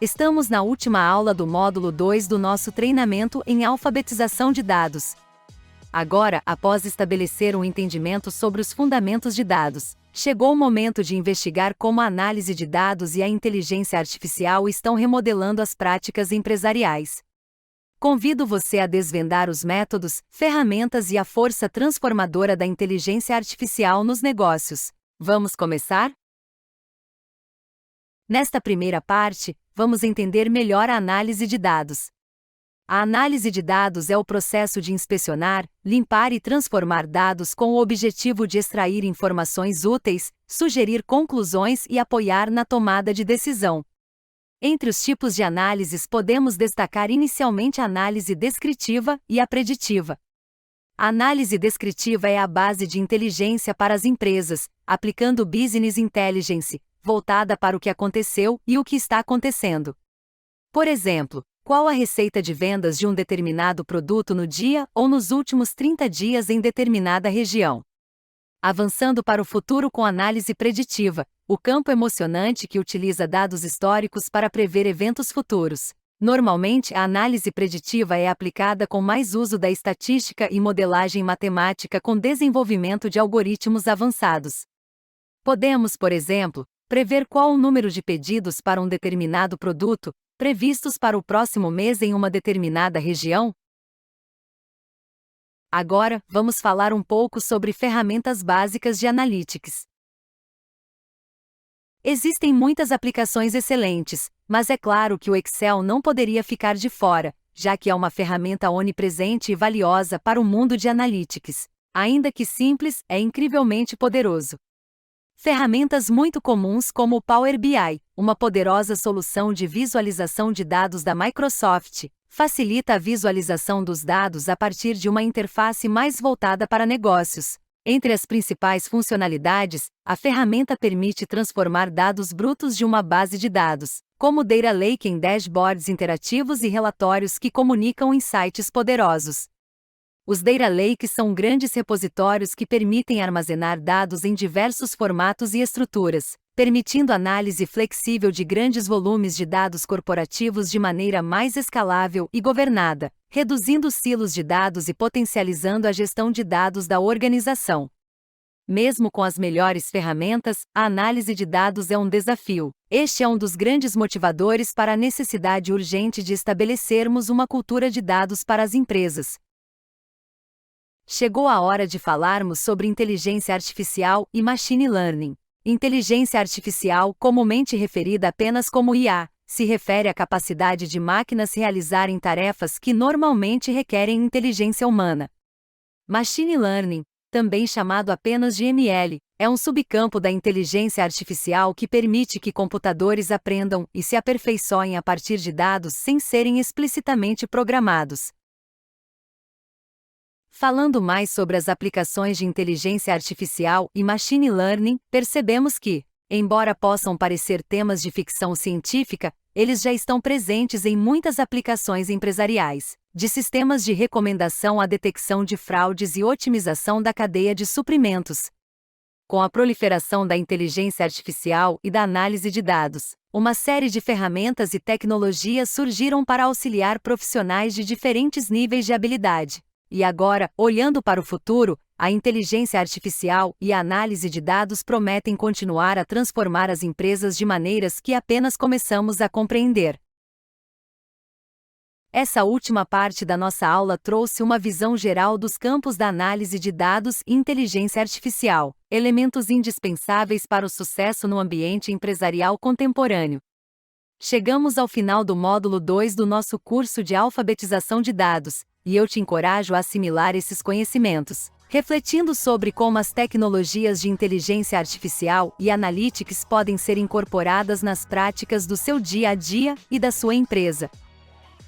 Estamos na última aula do módulo 2 do nosso treinamento em alfabetização de dados. Agora, após estabelecer um entendimento sobre os fundamentos de dados, chegou o momento de investigar como a análise de dados e a inteligência artificial estão remodelando as práticas empresariais. Convido você a desvendar os métodos, ferramentas e a força transformadora da inteligência artificial nos negócios. Vamos começar? Nesta primeira parte, vamos entender melhor a análise de dados. A análise de dados é o processo de inspecionar, limpar e transformar dados com o objetivo de extrair informações úteis, sugerir conclusões e apoiar na tomada de decisão. Entre os tipos de análises podemos destacar inicialmente a análise descritiva e a preditiva. A análise descritiva é a base de inteligência para as empresas, aplicando Business Intelligence, voltada para o que aconteceu e o que está acontecendo. Por exemplo, qual a receita de vendas de um determinado produto no dia ou nos últimos 30 dias em determinada região? Avançando para o futuro com análise preditiva, o campo emocionante que utiliza dados históricos para prever eventos futuros. Normalmente, a análise preditiva é aplicada com mais uso da estatística e modelagem matemática com desenvolvimento de algoritmos avançados. Podemos, por exemplo, prever qual o número de pedidos para um determinado produto, previstos para o próximo mês em uma determinada região? Agora, vamos falar um pouco sobre ferramentas básicas de Analytics. Existem muitas aplicações excelentes, mas é claro que o Excel não poderia ficar de fora, já que é uma ferramenta onipresente e valiosa para o mundo de Analytics. Ainda que simples, é incrivelmente poderoso. Ferramentas muito comuns como o Power BI, uma poderosa solução de visualização de dados da Microsoft, facilita a visualização dos dados a partir de uma interface mais voltada para negócios. Entre as principais funcionalidades, a ferramenta permite transformar dados brutos de uma base de dados, como Data Lake, em dashboards interativos e relatórios que comunicam insights poderosos. Os Data Lakes são grandes repositórios que permitem armazenar dados em diversos formatos e estruturas, permitindo análise flexível de grandes volumes de dados corporativos de maneira mais escalável e governada, reduzindo os silos de dados e potencializando a gestão de dados da organização. Mesmo com as melhores ferramentas, a análise de dados é um desafio. Este é um dos grandes motivadores para a necessidade urgente de estabelecermos uma cultura de dados para as empresas. Chegou a hora de falarmos sobre inteligência artificial e machine learning. Inteligência artificial, comumente referida apenas como IA, se refere à capacidade de máquinas realizarem tarefas que normalmente requerem inteligência humana. Machine learning, também chamado apenas de ML, é um subcampo da inteligência artificial que permite que computadores aprendam e se aperfeiçoem a partir de dados sem serem explicitamente programados. Falando mais sobre as aplicações de inteligência artificial e machine learning, percebemos que, embora possam parecer temas de ficção científica, eles já estão presentes em muitas aplicações empresariais, de sistemas de recomendação à detecção de fraudes e otimização da cadeia de suprimentos. Com a proliferação da inteligência artificial e da análise de dados, uma série de ferramentas e tecnologias surgiram para auxiliar profissionais de diferentes níveis de habilidade. E agora, olhando para o futuro, a inteligência artificial e a análise de dados prometem continuar a transformar as empresas de maneiras que apenas começamos a compreender. Essa última parte da nossa aula trouxe uma visão geral dos campos da análise de dados e inteligência artificial, elementos indispensáveis para o sucesso no ambiente empresarial contemporâneo. Chegamos ao final do módulo 2 do nosso curso de alfabetização de dados, e eu te encorajo a assimilar esses conhecimentos, refletindo sobre como as tecnologias de inteligência artificial e analytics podem ser incorporadas nas práticas do seu dia a dia e da sua empresa.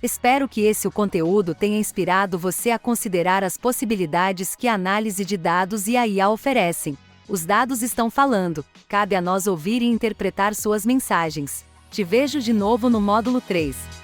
Espero que esse conteúdo tenha inspirado você a considerar as possibilidades que a análise de dados e a IA oferecem. Os dados estão falando, cabe a nós ouvir e interpretar suas mensagens. Te vejo de novo no módulo 3.